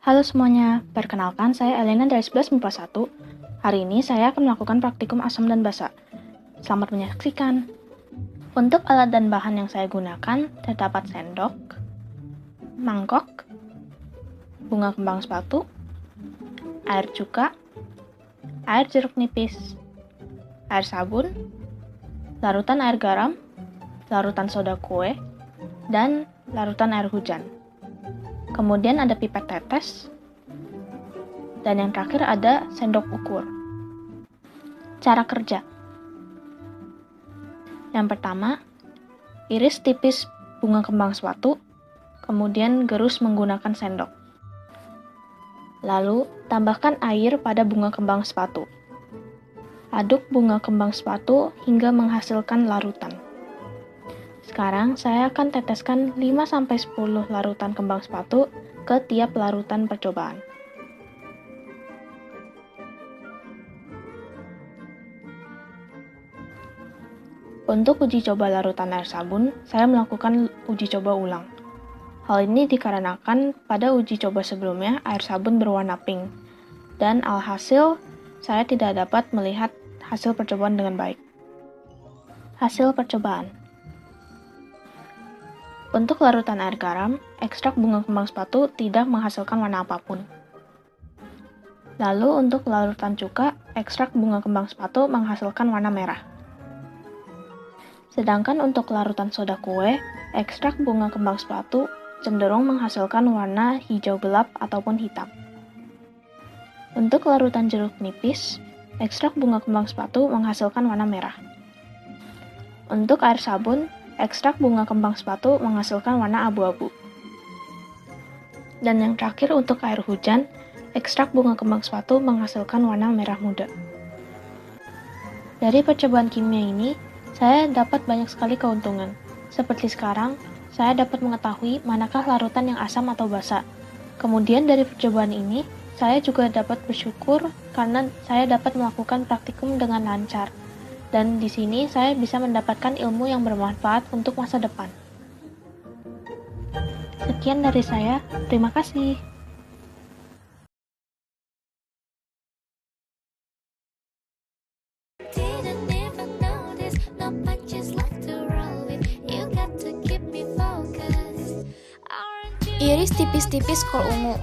Halo semuanya, perkenalkan saya Elena dari 11 MIPA 1. Hari ini saya akan melakukan praktikum asam dan basa. Selamat menyaksikan. Untuk alat dan bahan yang saya gunakan terdapat sendok, mangkok, bunga kembang sepatu, air cuka, air jeruk nipis, air sabun, larutan air garam, larutan soda kue, dan larutan air hujan. Kemudian ada pipet tetes, dan yang terakhir ada sendok ukur. Cara kerja. Yang pertama, iris tipis bunga kembang sepatu, kemudian gerus menggunakan sendok. Lalu, tambahkan air pada bunga kembang sepatu. Aduk bunga kembang sepatu hingga menghasilkan larutan. Sekarang, saya akan teteskan 5-10 larutan kembang sepatu ke tiap larutan percobaan. Untuk uji coba larutan air sabun, saya melakukan uji coba ulang. Hal ini dikarenakan pada uji coba sebelumnya air sabun berwarna pink, dan alhasil saya tidak dapat melihat hasil percobaan dengan baik. Hasil percobaan. Untuk larutan air garam, ekstrak bunga kembang sepatu tidak menghasilkan warna apapun. Lalu untuk larutan cuka, ekstrak bunga kembang sepatu menghasilkan warna merah. Sedangkan untuk larutan soda kue, ekstrak bunga kembang sepatu cenderung menghasilkan warna hijau gelap ataupun hitam. Untuk larutan jeruk nipis, ekstrak bunga kembang sepatu menghasilkan warna merah. Untuk air sabun, ekstrak bunga kembang sepatu menghasilkan warna abu-abu. Dan yang terakhir untuk air hujan, ekstrak bunga kembang sepatu menghasilkan warna merah muda. Dari percobaan kimia ini, saya dapat banyak sekali keuntungan. Seperti sekarang, saya dapat mengetahui manakah larutan yang asam atau basa. Kemudian dari percobaan ini, saya juga dapat bersyukur karena saya dapat melakukan praktikum dengan lancar. Dan di sini saya bisa mendapatkan ilmu yang bermanfaat untuk masa depan. Sekian dari saya, terima kasih. Iris tipis-tipis kol ungu.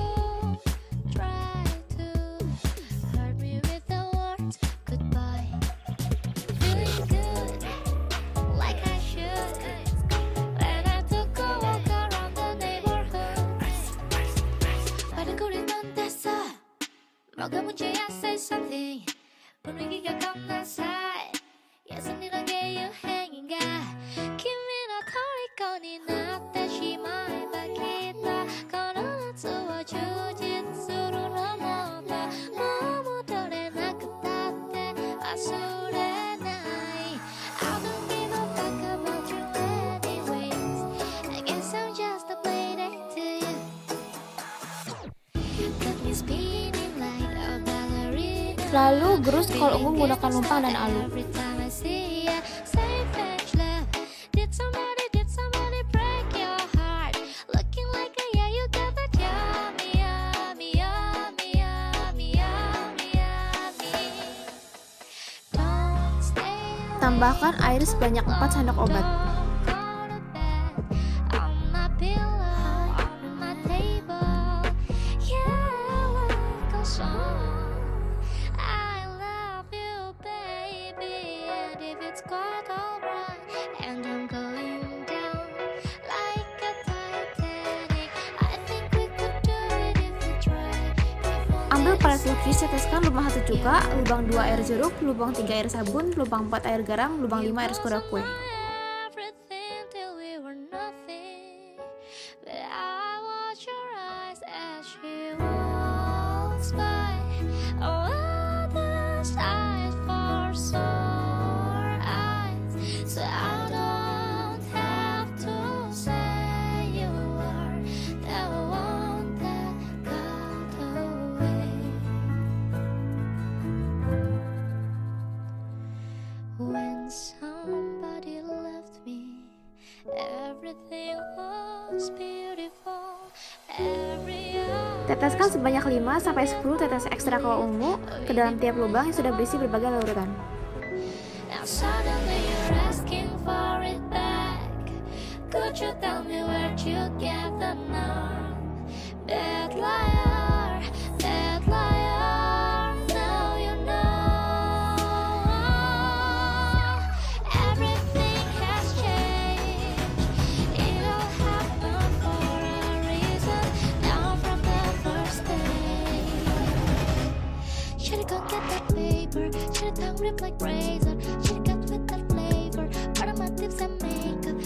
Lalu gerus kol ungu menggunakan lumpang dan alu. Tambahkan air sebanyak 4 sendok obat. Ambil palet lukis, teteskan lubang 1 cuka, lubang 2 air jeruk, lubang 3 air sabun, lubang 4 air garam, lubang 5 air soda kue. When somebody left me, everything was beautiful. Every Teteskan sebanyak 5-10 tetes ekstra kolor ungu ke dalam tiap lubang yang sudah berisi berbagai larutan. Now suddenly you're asking for it back. Could you tell me where'd you get the numb? Bad liar, now you know. Everything has changed. It all happened for a reason. Now from the first day. Should've gone get that paper. Should've tongue ripped like razor. Should've got with that flavor. Part of my tips and makeup.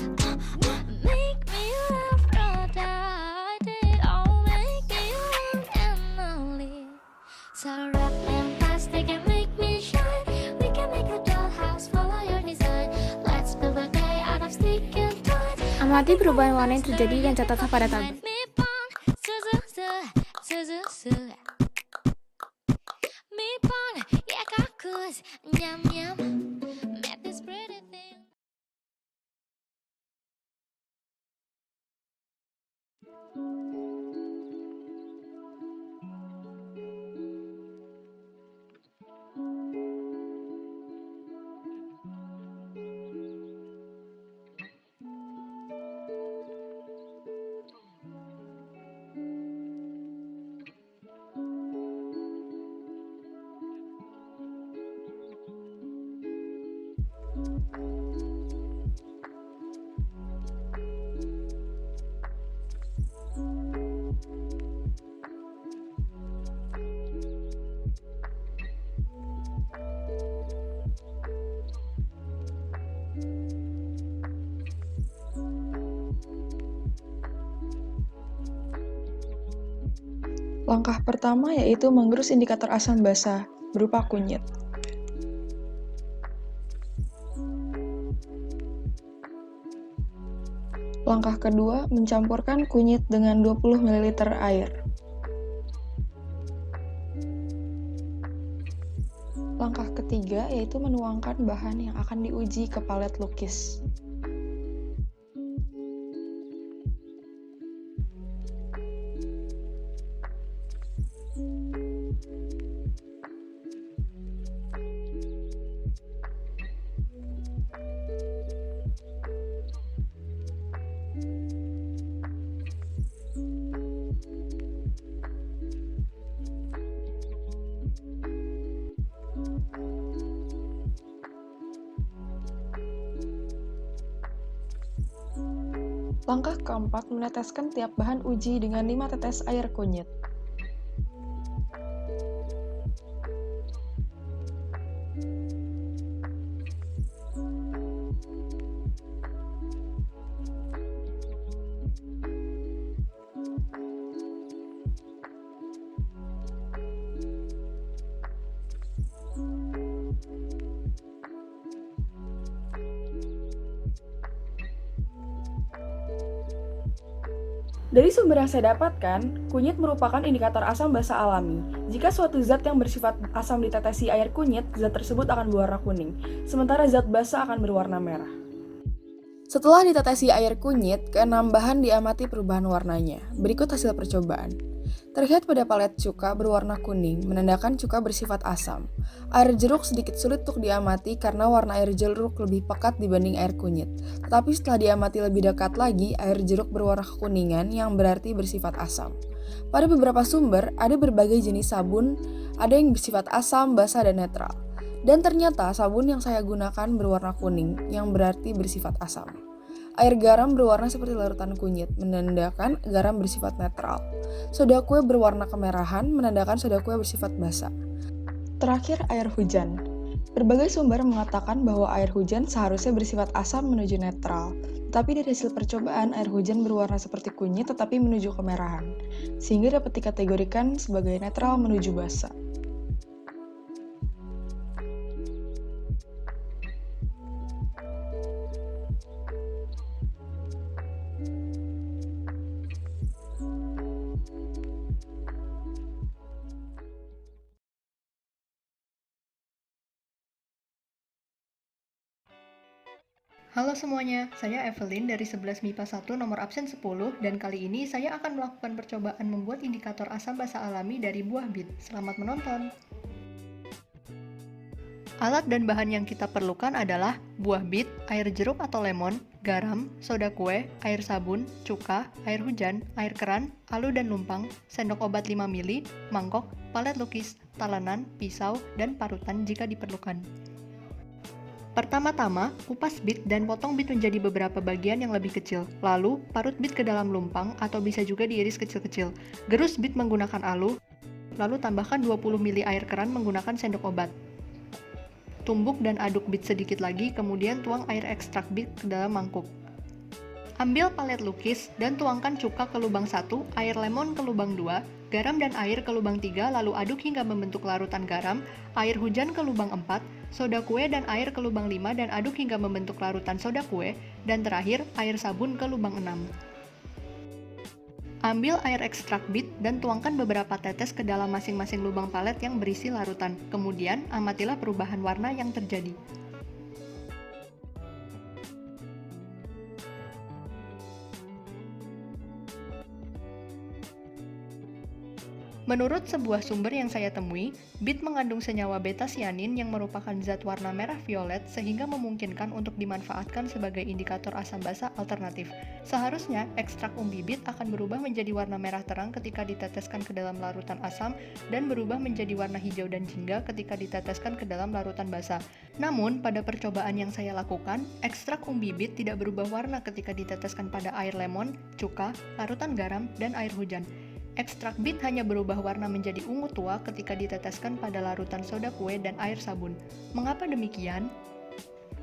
Make me laugh or die. Did all make me young and only. So wrap in plastic and make me shine. We can make a dollhouse, follow your design. Let's build a day out of stick and twine. Amati perubahan warna yang terjadi dan catatlah pada tabel. Me pon, su. Me pon, yeah, kakus, nyam nyam. Met this pretty thing. Langkah pertama yaitu menggerus indikator asam basa berupa kunyit. Langkah kedua, mencampurkan kunyit dengan 20 ml air. Langkah ketiga yaitu menuangkan bahan yang akan diuji ke palet lukis. Langkah keempat, meneteskan tiap bahan uji dengan 5 tetes air kunyit. Dari sumber yang saya dapatkan, kunyit merupakan indikator asam basa alami. Jika suatu zat yang bersifat asam ditetesi air kunyit, zat tersebut akan berwarna kuning, sementara zat basa akan berwarna merah. Setelah ditetesi air kunyit, keenam bahan diamati perubahan warnanya. Berikut hasil percobaan. Terlihat pada palet cuka berwarna kuning, menandakan cuka bersifat asam. Air jeruk sedikit sulit untuk diamati karena warna air jeruk lebih pekat dibanding air kunyit. Tetapi setelah diamati lebih dekat lagi, air jeruk berwarna kekuningan yang berarti bersifat asam. Pada beberapa sumber, ada berbagai jenis sabun, ada yang bersifat asam, basa, dan netral. Dan ternyata sabun yang saya gunakan berwarna kuning, yang berarti bersifat asam. Air garam berwarna seperti larutan kunyit, menandakan garam bersifat netral. Soda kue berwarna kemerahan, menandakan soda kue bersifat basa. Terakhir, air hujan. Berbagai sumber mengatakan bahwa air hujan seharusnya bersifat asam menuju netral. Tetapi dari hasil percobaan, air hujan berwarna seperti kunyit tetapi menuju kemerahan, sehingga dapat dikategorikan sebagai netral menuju basa. Halo semuanya, saya Evelyn dari 11 MIPA 1 nomor absen 10 dan kali ini saya akan melakukan percobaan membuat indikator asam basa alami dari buah bit. Selamat menonton! Alat dan bahan yang kita perlukan adalah buah bit, air jeruk atau lemon, garam, soda kue, air sabun, cuka, air hujan, air keran, alu dan lumpang, sendok obat 5 ml, mangkok, palet lukis, talenan, pisau, dan parutan jika diperlukan. Pertama-tama, kupas bit dan potong bit menjadi beberapa bagian yang lebih kecil. Lalu, parut bit ke dalam lumpang atau bisa juga diiris kecil-kecil. Gerus bit menggunakan alu, lalu tambahkan 20 ml air keran menggunakan sendok obat. Tumbuk dan aduk bit sedikit lagi, kemudian tuang air ekstrak bit ke dalam mangkuk. Ambil palet lukis dan tuangkan cuka ke lubang 1, air lemon ke lubang 2, garam dan air ke lubang 3, lalu aduk hingga membentuk larutan garam, air hujan ke lubang 4, soda kue dan air ke lubang 5 dan aduk hingga membentuk larutan soda kue, dan terakhir air sabun ke lubang 6. Ambil air ekstrak bit dan tuangkan beberapa tetes ke dalam masing-masing lubang palet yang berisi larutan. Kemudian, amatilah perubahan warna yang terjadi. Menurut sebuah sumber yang saya temui, bit mengandung senyawa beta-sianin yang merupakan zat warna merah violet sehingga memungkinkan untuk dimanfaatkan sebagai indikator asam basa alternatif. Seharusnya, ekstrak umbi bit akan berubah menjadi warna merah terang ketika diteteskan ke dalam larutan asam dan berubah menjadi warna hijau dan jingga ketika diteteskan ke dalam larutan basa. Namun, pada percobaan yang saya lakukan, ekstrak umbi bit tidak berubah warna ketika diteteskan pada air lemon, cuka, larutan garam, dan air hujan. Ekstrak bit hanya berubah warna menjadi ungu tua ketika diteteskan pada larutan soda kue dan air sabun. Mengapa demikian?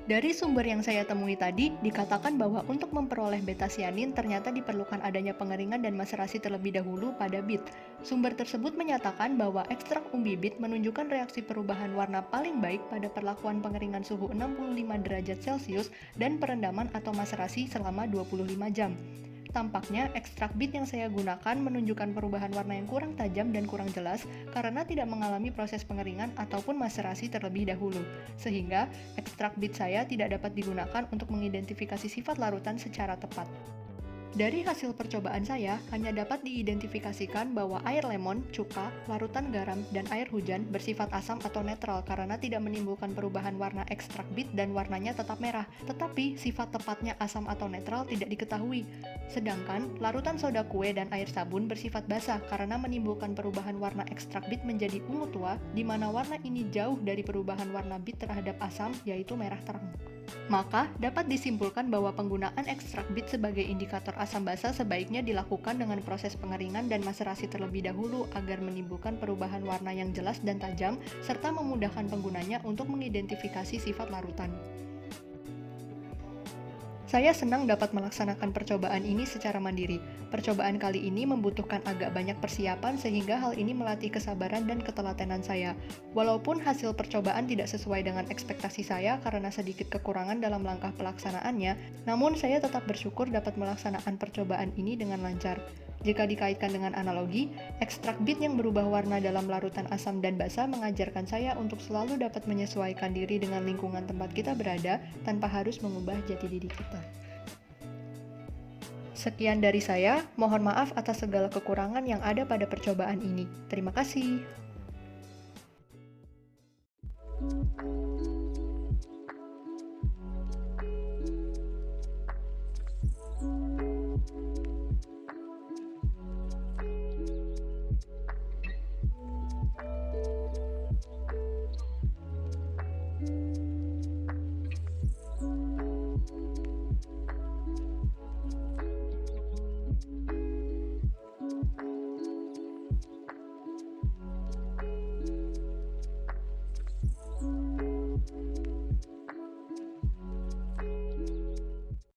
Dari sumber yang saya temui tadi, dikatakan bahwa untuk memperoleh beta-sianin ternyata diperlukan adanya pengeringan dan maserasi terlebih dahulu pada bit. Sumber tersebut menyatakan bahwa ekstrak umbi bit menunjukkan reaksi perubahan warna paling baik pada perlakuan pengeringan suhu 65 derajat Celcius dan perendaman atau maserasi selama 25 jam. Tampaknya, ekstrak bit yang saya gunakan menunjukkan perubahan warna yang kurang tajam dan kurang jelas karena tidak mengalami proses pengeringan ataupun maserasi terlebih dahulu, sehingga ekstrak bit saya tidak dapat digunakan untuk mengidentifikasi sifat larutan secara tepat. Dari hasil percobaan saya, hanya dapat diidentifikasikan bahwa air lemon, cuka, larutan garam, dan air hujan bersifat asam atau netral karena tidak menimbulkan perubahan warna ekstrak bit dan warnanya tetap merah. Tetapi, sifat tepatnya asam atau netral tidak diketahui. Sedangkan, larutan soda kue dan air sabun bersifat basah karena menimbulkan perubahan warna ekstrak bit menjadi ungu tua, di mana warna ini jauh dari perubahan warna bit terhadap asam, yaitu merah terang. Maka, dapat disimpulkan bahwa penggunaan ekstrak bit sebagai indikator asam basa sebaiknya dilakukan dengan proses pengeringan dan maserasi terlebih dahulu agar menimbulkan perubahan warna yang jelas dan tajam, serta memudahkan penggunanya untuk mengidentifikasi sifat larutan. Saya senang dapat melaksanakan percobaan ini secara mandiri. Percobaan kali ini membutuhkan agak banyak persiapan sehingga hal ini melatih kesabaran dan ketelatenan saya. Walaupun hasil percobaan tidak sesuai dengan ekspektasi saya karena sedikit kekurangan dalam langkah pelaksanaannya, namun saya tetap bersyukur dapat melaksanakan percobaan ini dengan lancar. Jika dikaitkan dengan analogi, ekstrak bit yang berubah warna dalam larutan asam dan basa mengajarkan saya untuk selalu dapat menyesuaikan diri dengan lingkungan tempat kita berada tanpa harus mengubah jati diri kita. Sekian dari saya, mohon maaf atas segala kekurangan yang ada pada percobaan ini. Terima kasih.